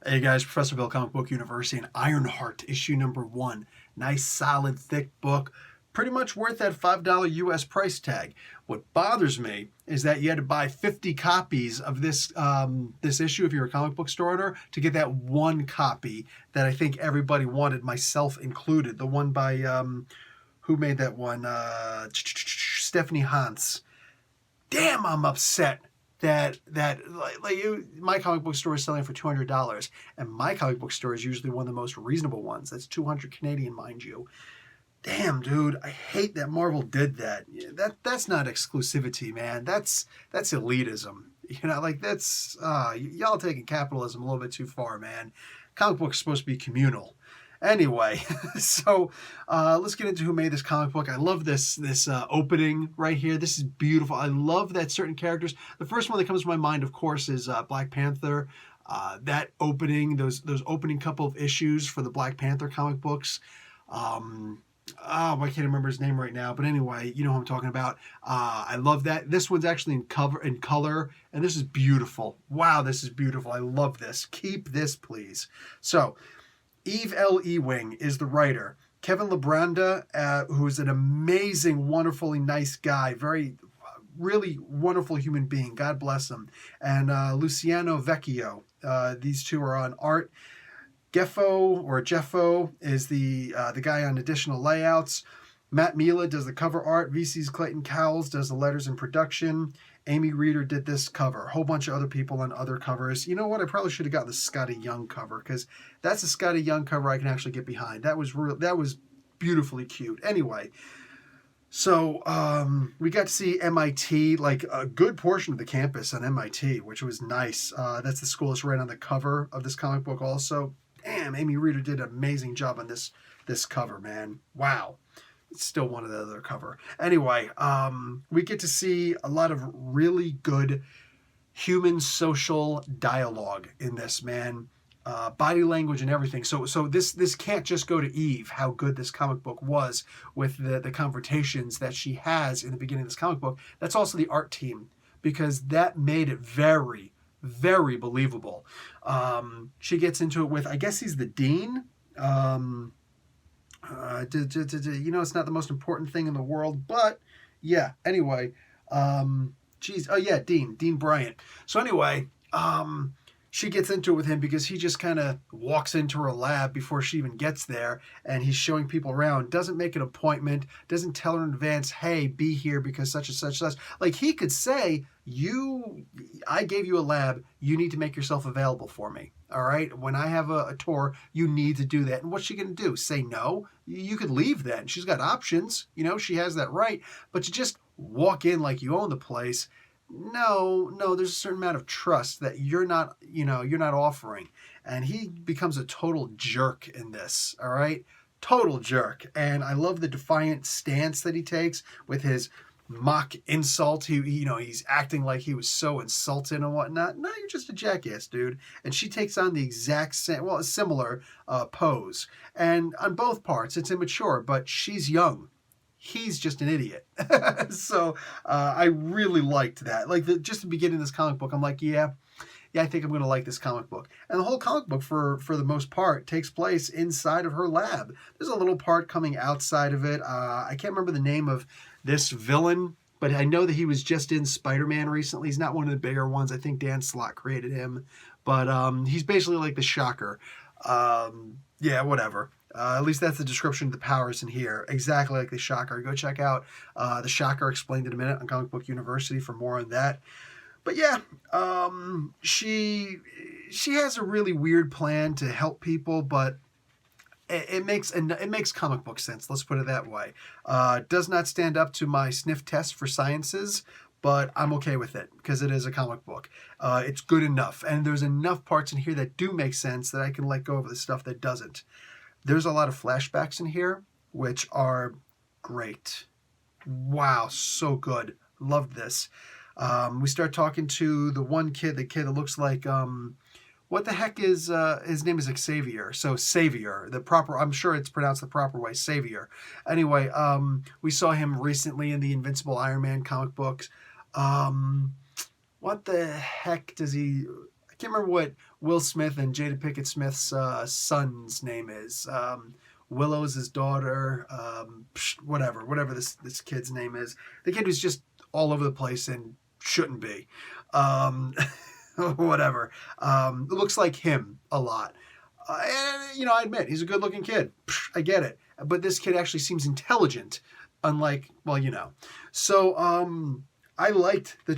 Hey guys, Professor Bill, Comic Book University, and Ironheart, issue number 1. Nice, solid, thick book. Pretty much worth that $5 US price tag. What bothers me is that you had to buy 50 copies of this this issue if you're a comic book store owner to get that one copy that I think everybody wanted, myself included. The one by, who made that one? Stephanie Hans. Damn, I'm upset that my comic book store is selling for $200, and my comic book store is usually one of the most reasonable ones. That's 200 Canadian, mind you. Damn, dude, I hate that Marvel did that. That's not exclusivity, man. That's elitism. That's y'all taking capitalism a little bit too far, man. Comic books are supposed to be communal. Anyway, so let's get into who made this comic book. I love this opening right here. This is beautiful. I love that certain characters. The first one that comes to my mind, of course, is Black Panther. That opening, those opening couple of issues for the Black Panther comic books. I can't remember his name right now, but anyway, you know who I'm talking about. I love that. This one's actually in color, and this is beautiful. Wow, this is beautiful. I love this. Keep this, please. So, Eve L. Ewing is the writer. Kevin Libranda, who is an amazing, wonderfully nice guy, really wonderful human being. God bless him. And Luciano Vecchio. These two are on art. Jeffo is the guy on additional layouts. Matt Mila does the cover art. VC's Clayton Cowles does the letters and production. Amy Reeder did this cover. A whole bunch of other people on other covers. You know what? I probably should have gotten the Scotty Young cover, because that's a Scotty Young cover I can actually get behind. That was beautifully cute. Anyway, so we got to see MIT, like a good portion of the campus on MIT, which was nice. That's the school that's right on the cover of this comic book also. Damn, Amy Reeder did an amazing job on this cover, man. Wow. It's still one of the other cover. Anyway, we get to see a lot of really good human social dialogue in this, man. Body language and everything. So this can't just go to Eve, how good this comic book was with the confrontations that she has in the beginning of this comic book. That's also the art team, because that made it very, very believable. She gets into it with, I guess he's the dean. It's not the most important thing in the world, but yeah, anyway, Dean Bryant. So anyway, she gets into it with him because he just kind of walks into her lab before she even gets there, and he's showing people around, doesn't make an appointment, doesn't tell her in advance, hey, be here because such and such. Like, he could say, I gave you a lab, you need to make yourself available for me. All right, when I have a tour, you need to do that. And what's she going to do? Say no? You could leave then. She's got options. She has that right. But to just walk in like you own the place, no, there's a certain amount of trust that you're not offering. And he becomes a total jerk in this, all right? Total jerk. And I love the defiant stance that he takes with his mock insult. He's acting like he was so insulted and whatnot. No, you're just a jackass, dude. And she takes on the exact same, a similar pose. And on both parts, it's immature, but she's young. He's just an idiot. So I really liked that. Like, just the beginning of this comic book, I'm like, yeah, I think I'm going to like this comic book. And the whole comic book, for the most part, takes place inside of her lab. There's a little part coming outside of it. I can't remember the name of this villain, but I know that he was just in Spider-Man recently. He's not one of the bigger ones. I think Dan Slott created him. But he's basically like the Shocker. Yeah, whatever. At least that's the description of the powers in here. Exactly like the Shocker. Go check out the Shocker Explained in a Minute on Comic Book University for more on that. But yeah, she has a really weird plan to help people, but it makes comic book sense. Let's put it that way. Does not stand up to my sniff test for sciences, but I'm okay with it because it is a comic book. It's good enough, and there's enough parts in here that do make sense that I can let go of the stuff that doesn't. There's a lot of flashbacks in here, which are great. Wow, so good. Loved this. We start talking to the one kid, the kid that looks like, what the heck is, his name is Xavier. So Savior, I'm sure it's pronounced the proper way, Savior. Anyway, we saw him recently in the Invincible Iron Man comic books. What the heck does he, I can't remember what Will Smith and Jada Pinkett Smith's son's name is. Willow's his daughter. Whatever this kid's name is. The kid who's just all over the place and shouldn't be. Whatever. It looks like him a lot. And, I admit, he's a good-looking kid. I get it. But this kid actually seems intelligent, unlike, So, I liked the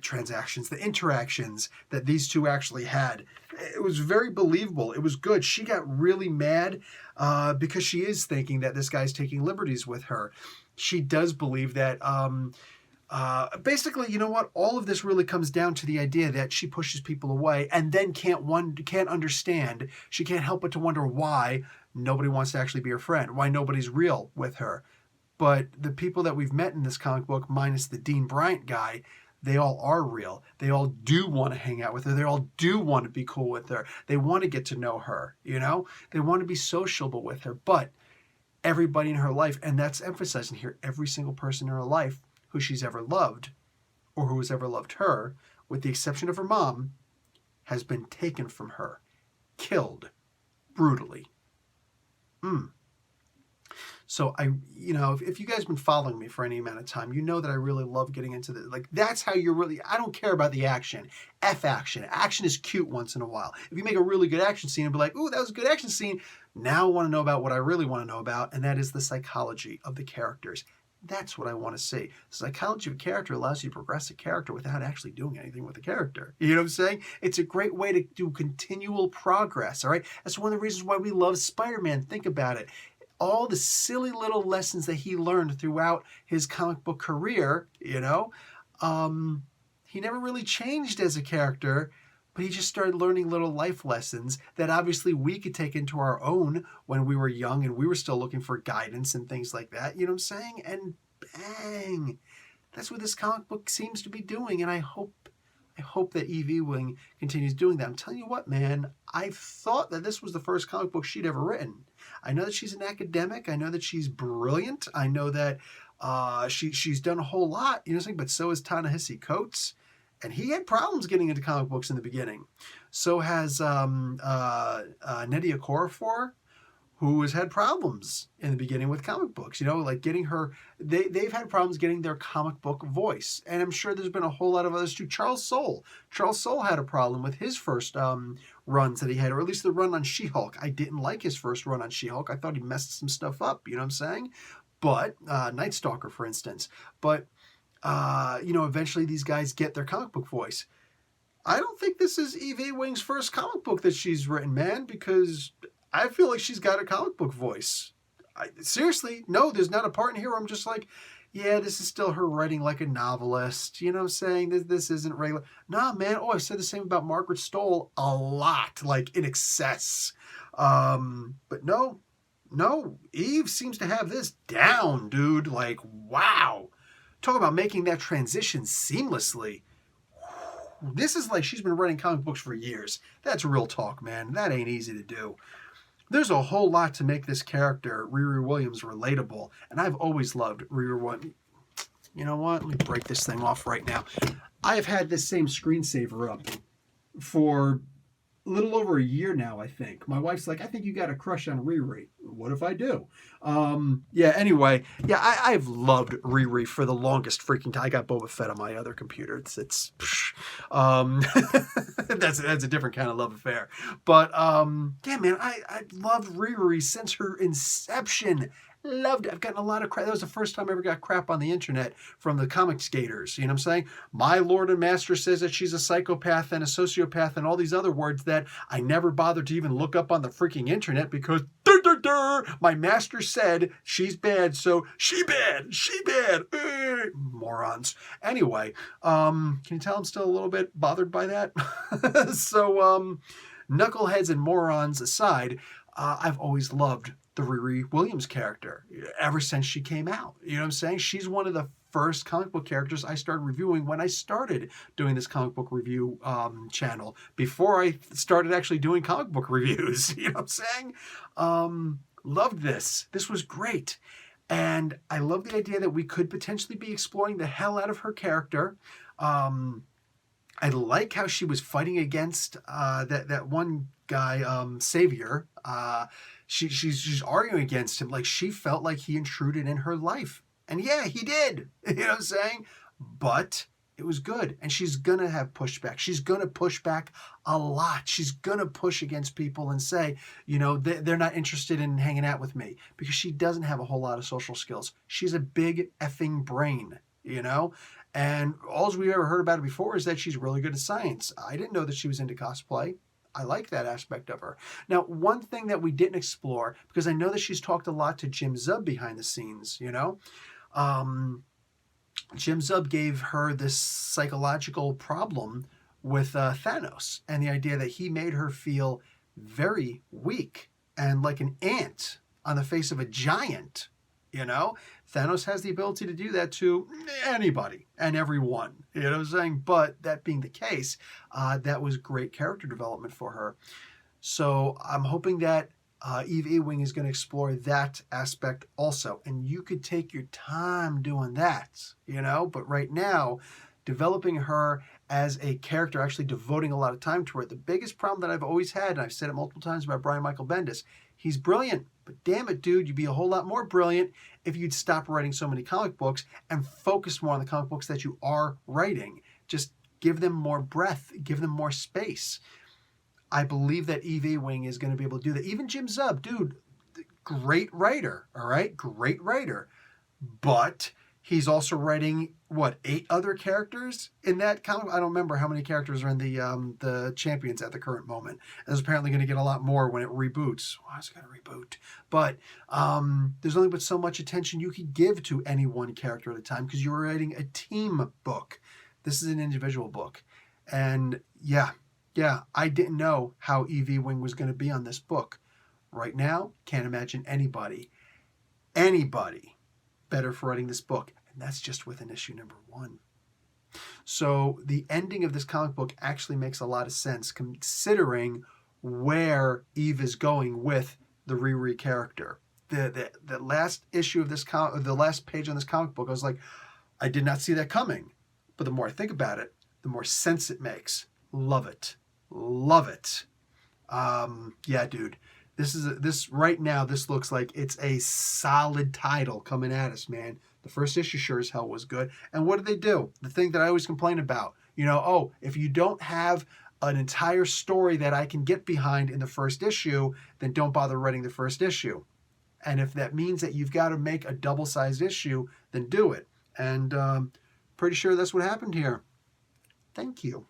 transactions, the interactions that these two actually had. It was very believable. It was good. She got really mad because she is thinking that this guy's taking liberties with her. She does believe that... basically, you know what? All of this really comes down to the idea that she pushes people away and then can't understand. She can't help but to wonder why nobody wants to actually be her friend, why nobody's real with her. But the people that we've met in this comic book, minus the Dean Bryant guy, they all are real. They all do want to hang out with her. They all do want to be cool with her. They want to get to know her, They want to be sociable with her. But everybody in her life, and that's emphasizing here, every single person in her life who she's ever loved, or who has ever loved her, with the exception of her mom, has been taken from her, killed, brutally. So if you guys have been following me for any amount of time, you know that I really love getting into this. Like, that's how I don't care about the action. Action. Action is cute once in a while. If you make a really good action scene and be like, ooh, that was a good action scene, now I want to know about what I really want to know about, and that is the psychology of the characters. That's what I want to see. The psychology of a character allows you to progress a character without actually doing anything with the character. You know what I'm saying? It's a great way to do continual progress, all right? That's one of the reasons why we love Spider-Man. Think about it. All the silly little lessons that he learned throughout his comic book career, he never really changed as a character, but he just started learning little life lessons that obviously we could take into our own when we were young and we were still looking for guidance and things like that. You know what I'm saying? And bang! That's what this comic book seems to be doing, and I hope that Evie Wing continues doing that. I'm telling you what, man, I thought that this was the first comic book she'd ever written. I know that she's an academic. I know that she's brilliant. I know that she's done a whole lot, but so is Ta-Nehisi Coates. And he had problems getting into comic books in the beginning. So has Nnedi Okorafor, who has had problems in the beginning with comic books. Like getting her... They've had problems getting their comic book voice. And I'm sure there's been a whole lot of others too. Charles Soule had a problem with his first runs that he had, or at least the run on She-Hulk. I didn't like his first run on She-Hulk. I thought he messed some stuff up, you know what I'm saying? But, Night Stalker, for instance. But... eventually these guys get their comic book voice. I don't think this is Evie Wing's first comic book that she's written, man, because I feel like she's got a comic book voice. Seriously, no, there's not a part in here where I'm just like, yeah, this is still her writing like a novelist. You know what I'm saying? This isn't regular. Nah, man. Oh, I've said the same about Margaret Stoll a lot, like in excess. But no, Eve seems to have this down, dude. Like, wow. Talk about making that transition seamlessly. This is like she's been writing comic books for years. That's real talk, man. That ain't easy to do. There's a whole lot to make this character, Riri Williams, relatable. And I've always loved Riri Williams. You know what? Let me break this thing off right now. I have had this same screensaver up for a little over a year now, I think. My wife's like, I think you got a crush on Riri. What if I do? Anyway, I've loved Riri for the longest freaking time. I got Boba Fett on my other computer. It's that's a different kind of love affair. But, man, I loved Riri since her inception. Loved it. I've gotten a lot of crap. That was the first time I ever got crap on the internet from the comic skaters. You know what I'm saying? My Lord and Master says that she's a psychopath and a sociopath and all these other words that I never bothered to even look up on the freaking internet because my master said she's bad, so she bad. Morons. Anyway, can you tell I'm still a little bit bothered by that? So, knuckleheads and morons aside, I've always loved the Riri Williams character ever since she came out. You know what I'm saying? She's one of the first comic book characters I started reviewing when I started doing this comic book review channel, before I started actually doing comic book reviews. You know what I'm saying? Loved this. This was great. And I love the idea that we could potentially be exploring the hell out of her character. I like how she was fighting against that one guy, Savior. She's arguing against him like she felt like he intruded in her life, and yeah, he did. You know what I'm saying? But it was good, and she's gonna have pushback. She's gonna push back a lot. She's gonna push against people and say, they're not interested in hanging out with me because she doesn't have a whole lot of social skills. She's a big effing brain, and all we ever heard about her before is that she's really good at science. I didn't know that she was into cosplay. I like that aspect of her. Now, one thing that we didn't explore, because I know that she's talked a lot to Jim Zub behind the scenes, Jim Zub gave her this psychological problem with Thanos, and the idea that he made her feel very weak and like an ant on the face of a giant. Thanos has the ability to do that to anybody and everyone. You know what I'm saying? But that being the case, that was great character development for her. So I'm hoping that Eve Ewing is going to explore that aspect also. And you could take your time doing that, But right now, developing her as a character, actually devoting a lot of time to her, the biggest problem that I've always had, and I've said it multiple times about Brian Michael Bendis, he's brilliant. But damn it, dude, you'd be a whole lot more brilliant if you'd stop writing so many comic books and focus more on the comic books that you are writing. Just give them more breath, give them more space. I believe that Eve Ewing is going to be able to do that. Even Jim Zub, dude, great writer, all right? Great writer. But he's also writing, 8 other characters in that comic? I don't remember how many characters are in the Champions at the current moment. And there's apparently going to get a lot more when it reboots. Why is it going to reboot? But there's only but so much attention you could give to any one character at a time because you're writing a team book. This is an individual book. And yeah, I didn't know how Eve Ewing was going to be on this book. Right now, can't imagine anybody better for writing this book. And that's just within issue number 1. So the ending of this comic book actually makes a lot of sense considering where Eve is going with the Riri character. The last issue of this the last page on this comic book, I was like, I did not see that coming. But the more I think about it, the more sense it makes. Love it. Yeah, dude. This right now, this looks like it's a solid title coming at us, man. The first issue sure as hell was good. And what did they do? The thing that I always complain about, if you don't have an entire story that I can get behind in the first issue, then don't bother writing the first issue. And if that means that you've got to make a double-sized issue, then do it. And pretty sure that's what happened here. Thank you.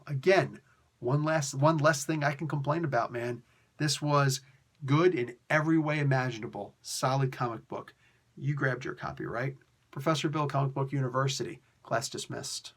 Again, one less thing I can complain about, man. This was good in every way imaginable. Solid comic book. You grabbed your copy, right? Professor Bill, Comic Book University. Class dismissed.